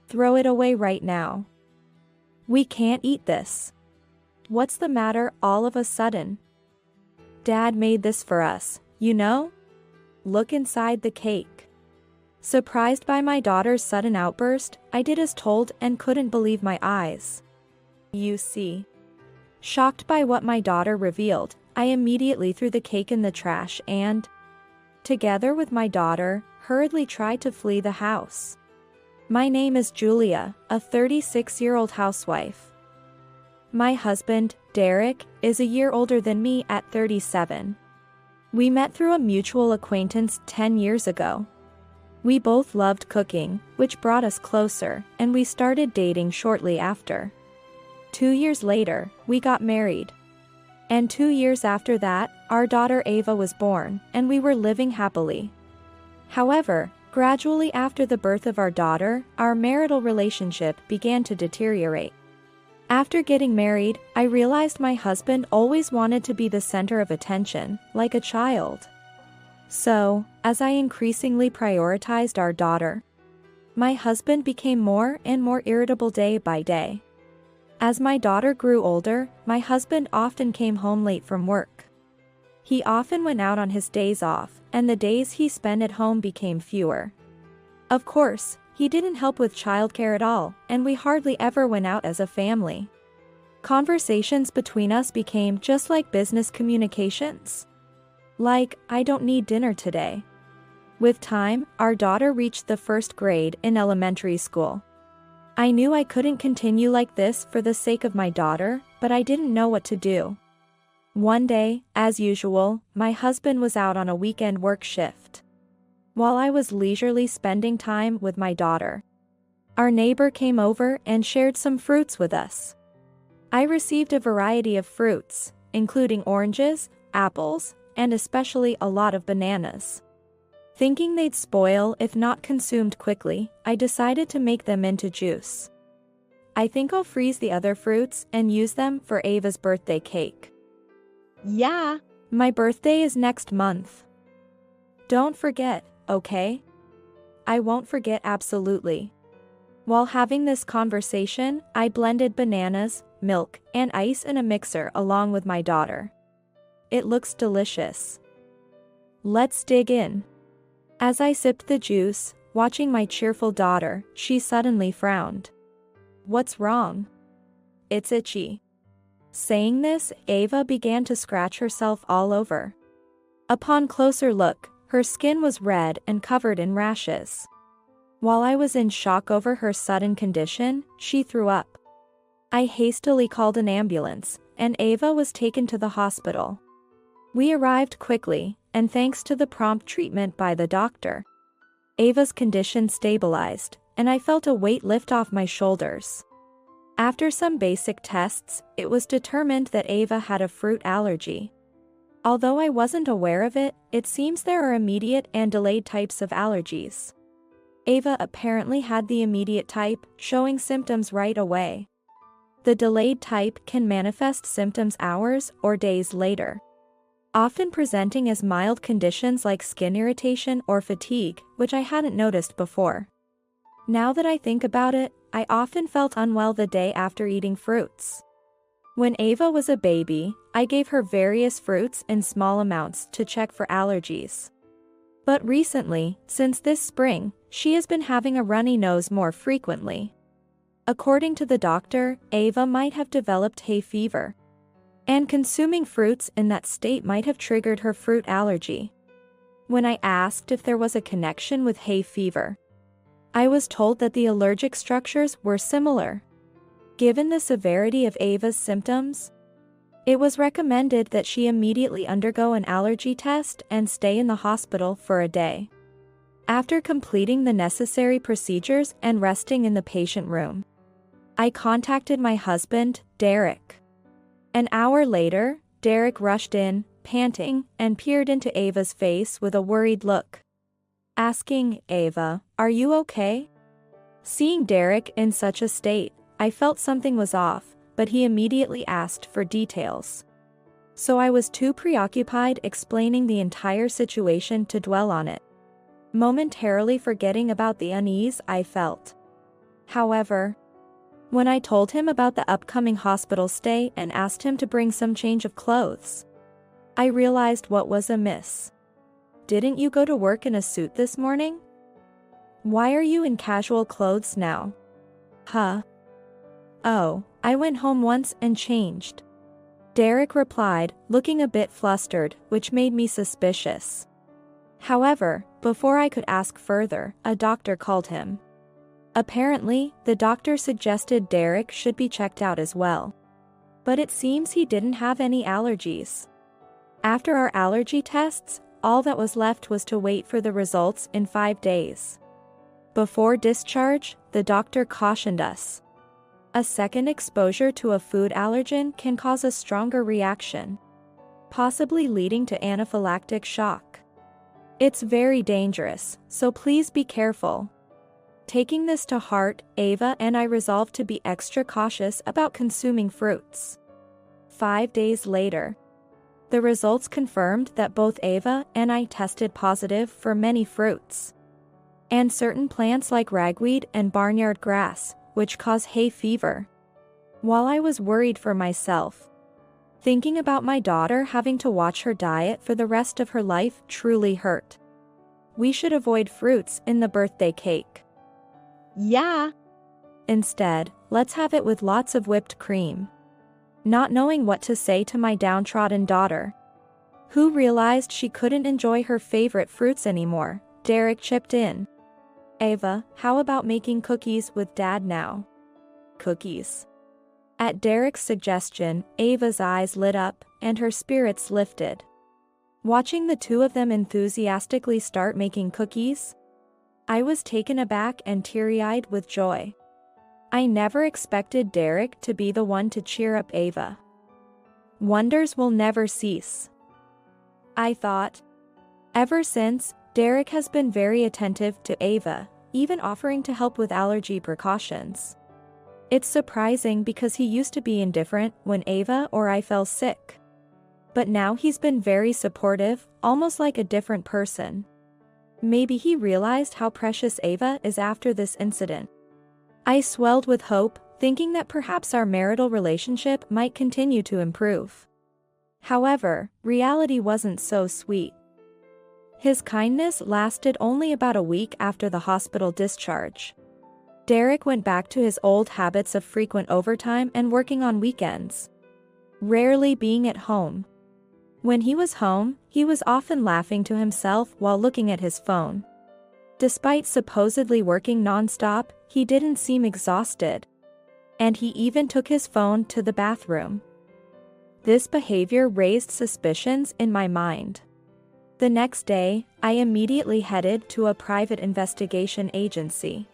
Throw it away right now. We can't eat this. What's the matter all of a sudden? Dad made this for us, you know? Look inside the cake. Surprised by my daughter's sudden outburst, I did as told and couldn't believe my eyes. You see. Shocked by what my daughter revealed, I immediately threw the cake in the trash and, together with my daughter, hurriedly tried to flee the house. My name is Julia, a 36-year-old housewife. My husband, Derek, is a year older than me at 37. We met through a mutual acquaintance 10 years ago. We both loved cooking, which brought us closer, and we started dating shortly after. 2 years later, we got married. And 2 years after that, our daughter Ava was born, and we were living happily. However, gradually after the birth of our daughter, our marital relationship began to deteriorate. After getting married, I realized my husband always wanted to be the center of attention, like a child. So, as I increasingly prioritized our daughter, my husband became more and more irritable day by day. As my daughter grew older, my husband often came home late from work. He often went out on his days off, and the days he spent at home became fewer. Of course, he didn't help with childcare at all, and we hardly ever went out as a family. Conversations between us became just like business communications. Like, I don't need dinner today. With time, our daughter reached the first grade in elementary school. I knew I couldn't continue like this for the sake of my daughter, but I didn't know what to do. One day, as usual, my husband was out on a weekend work shift. While I was leisurely spending time with my daughter, our neighbor came over and shared some fruits with us. I received a variety of fruits, including oranges, apples, and especially a lot of bananas. Thinking they'd spoil if not consumed quickly, I decided to make them into juice. I think I'll freeze the other fruits and use them for Ava's birthday cake. Yeah, my birthday is next month. Don't forget, okay? I won't forget absolutely. While having this conversation, I blended bananas, milk, and ice in a mixer along with my daughter. It looks delicious. Let's dig in. As I sipped the juice, watching my cheerful daughter, she suddenly frowned. What's wrong? It's itchy. Saying this, Ava began to scratch herself all over. Upon closer look, her skin was red and covered in rashes. While I was in shock over her sudden condition, she threw up. I hastily called an ambulance, and Ava was taken to the hospital. We arrived quickly, and thanks to the prompt treatment by the doctor, Ava's condition stabilized, and I felt a weight lift off my shoulders. After some basic tests, it was determined that Ava had a fruit allergy. Although I wasn't aware of it, it seems there are immediate and delayed types of allergies. Ava apparently had the immediate type, showing symptoms right away. The delayed type can manifest symptoms hours or days later, often presenting as mild conditions like skin irritation or fatigue, which I hadn't noticed before. Now that I think about it, I often felt unwell the day after eating fruits. When Ava was a baby, I gave her various fruits in small amounts to check for allergies. But recently, since this spring, she has been having a runny nose more frequently. According to the doctor, Ava might have developed hay fever, and consuming fruits in that state might have triggered her fruit allergy. When I asked if there was a connection with hay fever, I was told that the allergic structures were similar. Given the severity of Ava's symptoms, it was recommended that she immediately undergo an allergy test and stay in the hospital for a day. After completing the necessary procedures and resting in the patient room, I contacted my husband, Derek. An hour later, Derek rushed in, panting, and peered into Ava's face with a worried look, asking, "Ava, are you okay?" Seeing Derek in such a state, I felt something was off, but he immediately asked for details. So I was too preoccupied explaining the entire situation to dwell on it, momentarily forgetting about the unease I felt. However, when I told him about the upcoming hospital stay and asked him to bring some change of clothes, I realized what was amiss. Didn't you go to work in a suit this morning? Why are you in casual clothes now? Huh? Oh, I went home once and changed. Derek replied, looking a bit flustered, which made me suspicious. However, before I could ask further, a doctor called him. Apparently, the doctor suggested Derek should be checked out as well. But it seems he didn't have any allergies. After our allergy tests, all that was left was to wait for the results in 5 days. Before discharge, the doctor cautioned us. A second exposure to a food allergen can cause a stronger reaction, possibly leading to anaphylactic shock. It's very dangerous, so please be careful. Taking this to heart, Ava and I resolved to be extra cautious about consuming fruits. 5 days later, the results confirmed that both Ava and I tested positive for many fruits and certain plants like ragweed and barnyard grass, which cause hay fever. While I was worried for myself, thinking about my daughter having to watch her diet for the rest of her life truly hurt. We should avoid fruits in the birthday cake. Yeah. Instead, let's have it with lots of whipped cream. Not knowing what to say to my downtrodden daughter, who realized she couldn't enjoy her favorite fruits anymore, Derek chipped in. Ava, how about making cookies with Dad now? Cookies. At Derek's suggestion, Ava's eyes lit up, and her spirits lifted. Watching the two of them enthusiastically start making cookies, I was taken aback and teary-eyed with joy. I never expected Derek to be the one to cheer up Ava. Wonders will never cease, I thought. Ever since, Derek has been very attentive to Ava, even offering to help with allergy precautions. It's surprising because he used to be indifferent when Ava or I fell sick. But now he's been very supportive, almost like a different person. Maybe he realized how precious Ava is after this incident. I swelled with hope, thinking that perhaps our marital relationship might continue to improve. However, reality wasn't so sweet. His kindness lasted only about a week after the hospital discharge. Derek went back to his old habits of frequent overtime and working on weekends, rarely being at home. When he was home, he was often laughing to himself while looking at his phone. Despite supposedly working non-stop, he didn't seem exhausted. And he even took his phone to the bathroom. This behavior raised suspicions in my mind. The next day, I immediately headed to a private investigation agency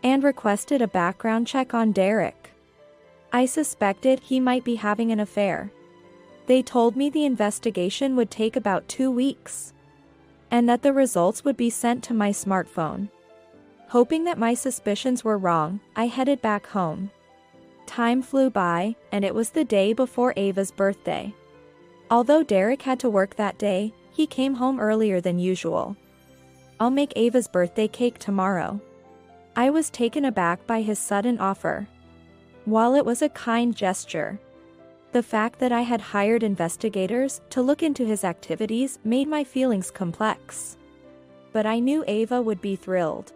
and requested a background check on Derek. I suspected he might be having an affair. They told me the investigation would take about 2 weeks, and that the results would be sent to my smartphone. Hoping that my suspicions were wrong, I headed back home. Time flew by, and it was the day before Ava's birthday. Although Derek had to work that day, he came home earlier than usual. I'll make Ava's birthday cake tomorrow. I was taken aback by his sudden offer. While it was a kind gesture, the fact that I had hired investigators to look into his activities made my feelings complex. But I knew Ava would be thrilled.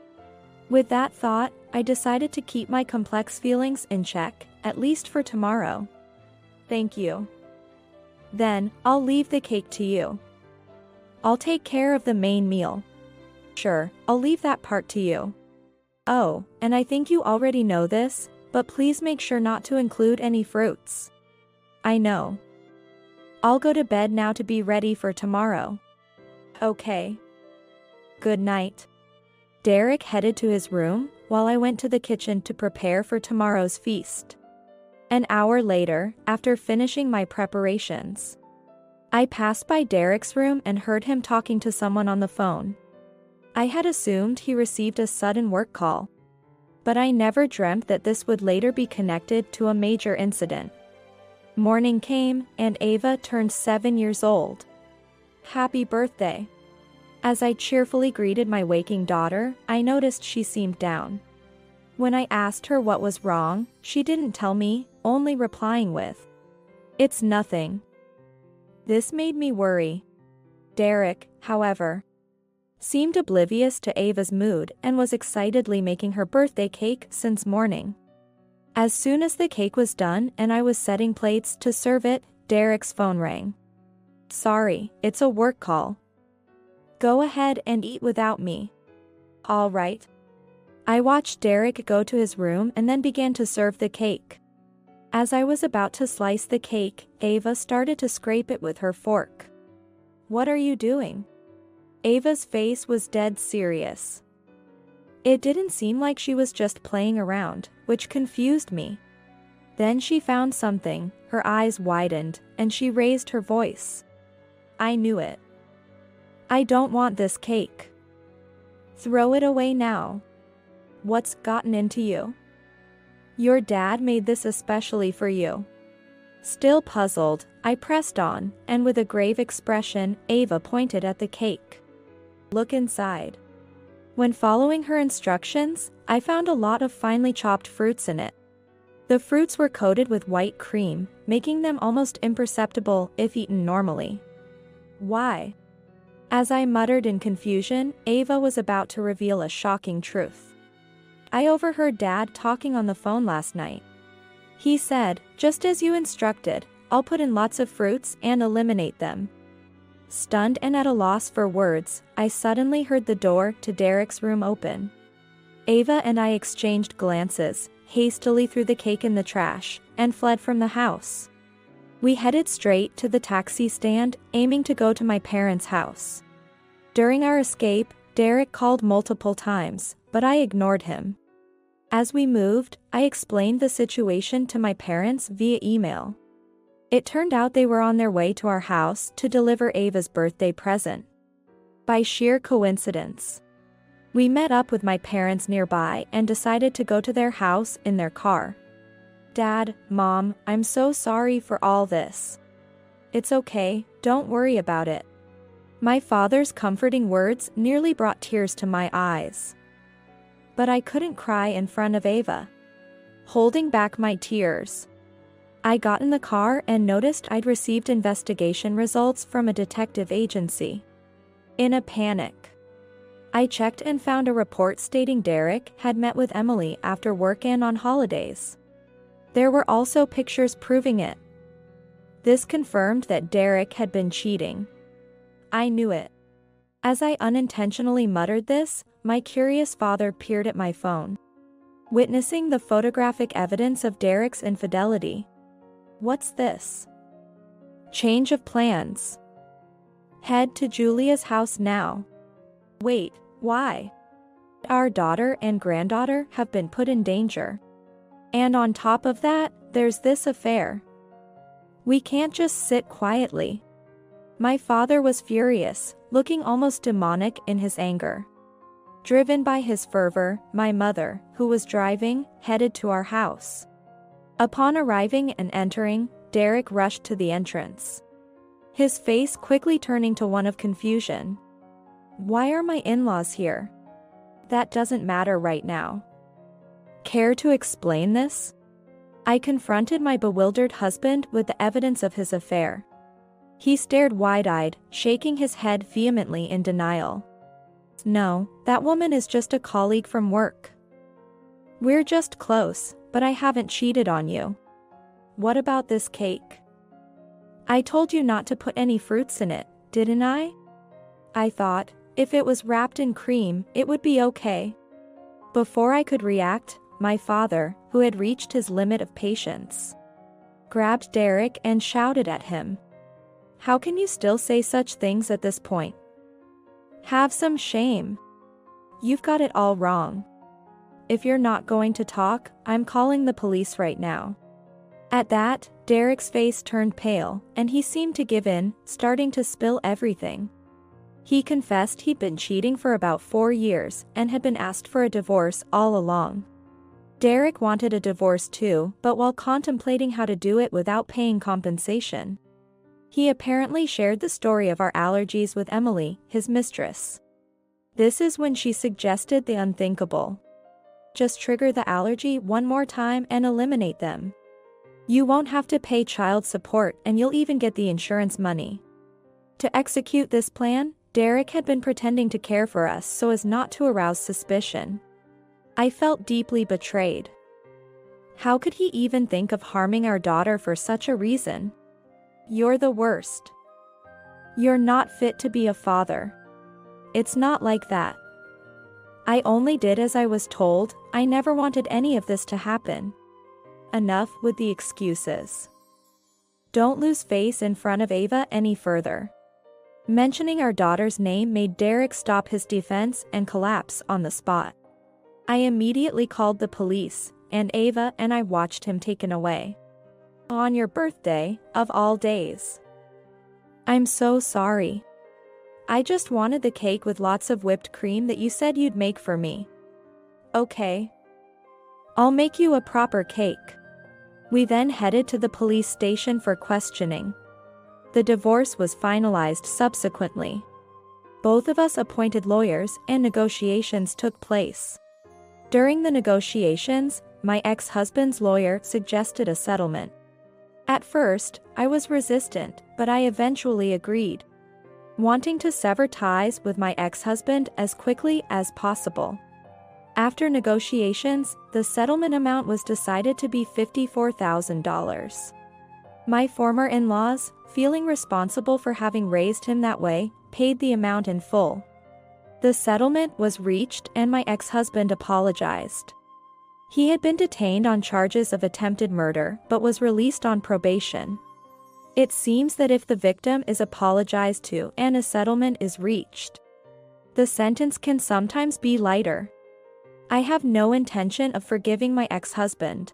With that thought, I decided to keep my complex feelings in check, at least for tomorrow. Thank you. Then, I'll leave the cake to you. I'll take care of the main meal. Sure, I'll leave that part to you. Oh, and I think you already know this, but please make sure not to include any fruits. I know. I'll go to bed now to be ready for tomorrow. Okay. Good night. Derek headed to his room, while I went to the kitchen to prepare for tomorrow's feast. An hour later, after finishing my preparations, I passed by Derek's room and heard him talking to someone on the phone. I had assumed he received a sudden work call, but I never dreamt that this would later be connected to a major incident. Morning came, and Ava turned 7 years old. Happy birthday. As I cheerfully greeted my waking daughter, I noticed she seemed down. When I asked her what was wrong, she didn't tell me, only replying with, "It's nothing." This made me worry. Derek, however, seemed oblivious to Ava's mood and was excitedly making her birthday cake since morning. As soon as the cake was done and I was setting plates to serve it, Derek's phone rang. "Sorry, it's a work call. Go ahead and eat without me." "All right." I watched Derek go to his room and then began to serve the cake. As I was about to slice the cake, Ava started to scrape it with her fork. "What are you doing?" Ava's face was dead serious. It didn't seem like she was just playing around, which confused me. Then she found something, her eyes widened, and she raised her voice. I knew it. "I don't want this cake. Throw it away now. What's gotten into you? Your dad made this especially for you." Still puzzled, I pressed on, and with a grave expression, Ava pointed at the cake. "Look inside." When following her instructions, I found a lot of finely chopped fruits in it. The fruits were coated with white cream, making them almost imperceptible if eaten normally. "Why?" As I muttered in confusion, Ava was about to reveal a shocking truth. "I overheard Dad talking on the phone last night. He said, just as you instructed, I'll put in lots of fruits and eliminate them." Stunned and at a loss for words, I suddenly heard the door to Derek's room open. Ava and I exchanged glances, hastily threw the cake in the trash, and fled from the house. We headed straight to the taxi stand, aiming to go to my parents' house. During our escape, Derek called multiple times, but I ignored him. As we moved, I explained the situation to my parents via email. It turned out they were on their way to our house to deliver Ava's birthday present. By sheer coincidence, we met up with my parents nearby and decided to go to their house in their car. "Dad, Mom, I'm so sorry for all this." "It's okay, don't worry about it." My father's comforting words nearly brought tears to my eyes. But I couldn't cry in front of Ava. Holding back my tears, I got in the car and noticed I'd received investigation results from a detective agency. In a panic, I checked and found a report stating Derek had met with Emily after work and on holidays. There were also pictures proving it. This confirmed that Derek had been cheating. I knew it. As I unintentionally muttered this, my curious father peered at my phone, witnessing the photographic evidence of Derek's infidelity. "What's this?" "Change of plans. Head to Julia's house now." "Wait, why?" "Our daughter and granddaughter have been put in danger. And on top of that, there's this affair. We can't just sit quietly." My father was furious, looking almost demonic in his anger. Driven by his fervor, my mother, who was driving, headed to our house. Upon arriving and entering, Derek rushed to the entrance, his face quickly turning to one of confusion. "Why are my in-laws here?" "That doesn't matter right now." "Care to explain this?" I confronted my bewildered husband with the evidence of his affair. He stared wide-eyed, shaking his head vehemently in denial. "No, that woman is just a colleague from work. We're just close, but I haven't cheated on you." "What about this cake?" "I told you not to put any fruits in it, didn't I?" I thought, if it was wrapped in cream, it would be okay. Before I could react, my father, who had reached his limit of patience, grabbed Derek and shouted at him. "How can you still say such things at this point? Have some shame. You've got it all wrong. If you're not going to talk, I'm calling the police right now." At that, Derek's face turned pale, and he seemed to give in, starting to spill everything. He confessed he'd been cheating for about 4 years and had been asked for a divorce all along. Derek wanted a divorce too, but while contemplating how to do it without paying compensation, he apparently shared the story of our allergies with Emily, his mistress. This is when she suggested the unthinkable. Just trigger the allergy one more time and eliminate them. You won't have to pay child support and you'll even get the insurance money. To execute this plan, Derek had been pretending to care for us so as not to arouse suspicion. I felt deeply betrayed. How could he even think of harming our daughter for such a reason? You're the worst. You're not fit to be a father. It's not like that. I only did as I was told. I never wanted any of this to happen. Enough with the excuses. Don't lose face in front of Ava any further. Mentioning our daughter's name made Derek stop his defense and collapse on the spot. I immediately called the police, and Ava and I watched him taken away. On your birthday, of all days. I'm so sorry. I just wanted the cake with lots of whipped cream that you said you'd make for me. Okay. I'll make you a proper cake. We then headed to the police station for questioning. The divorce was finalized subsequently. Both of us appointed lawyers and negotiations took place. During the negotiations, my ex-husband's lawyer suggested a settlement. At first, I was resistant, but I eventually agreed, wanting to sever ties with my ex-husband as quickly as possible. After negotiations, the settlement amount was decided to be $54,000. My former in-laws, feeling responsible for having raised him that way, paid the amount in full. The settlement was reached and my ex-husband apologized. He had been detained on charges of attempted murder but was released on probation. It seems that if the victim is apologized to and a settlement is reached, the sentence can sometimes be lighter. I have no intention of forgiving my ex-husband.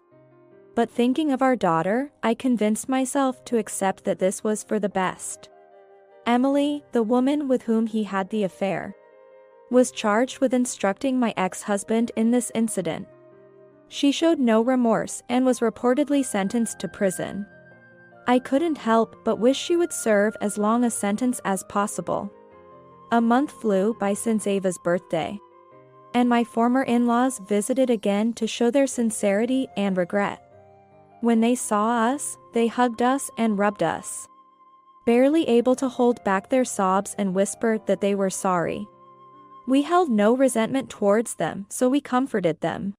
But thinking of our daughter, I convinced myself to accept that this was for the best. Emily, the woman with whom he had the affair, was charged with instructing my ex-husband in this incident. She showed no remorse and was reportedly sentenced to prison. I couldn't help but wish she would serve as long a sentence as possible. A month flew by since Ava's birthday, and my former in-laws visited again to show their sincerity and regret. When they saw us, they hugged us and rubbed us, barely able to hold back their sobs, and whispered that they were sorry. We held no resentment towards them, so we comforted them.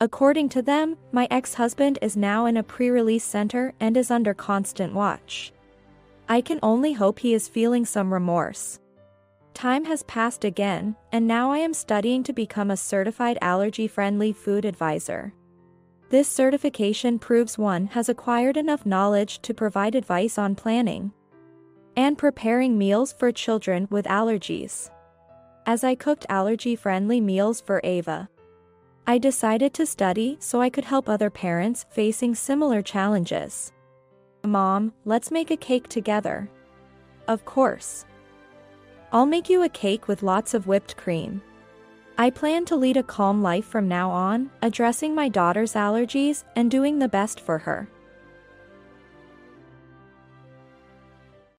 According to them, my ex-husband is now in a pre-release center and is under constant watch. I can only hope he is feeling some remorse. Time has passed again, and now I am studying to become a certified allergy-friendly food advisor. This certification proves one has acquired enough knowledge to provide advice on planning and preparing meals for children with allergies. As I cooked allergy-friendly meals for Ava, I decided to study so I could help other parents facing similar challenges. Mom, let's make a cake together. Of course. I'll make you a cake with lots of whipped cream. I plan to lead a calm life from now on, addressing my daughter's allergies and doing the best for her.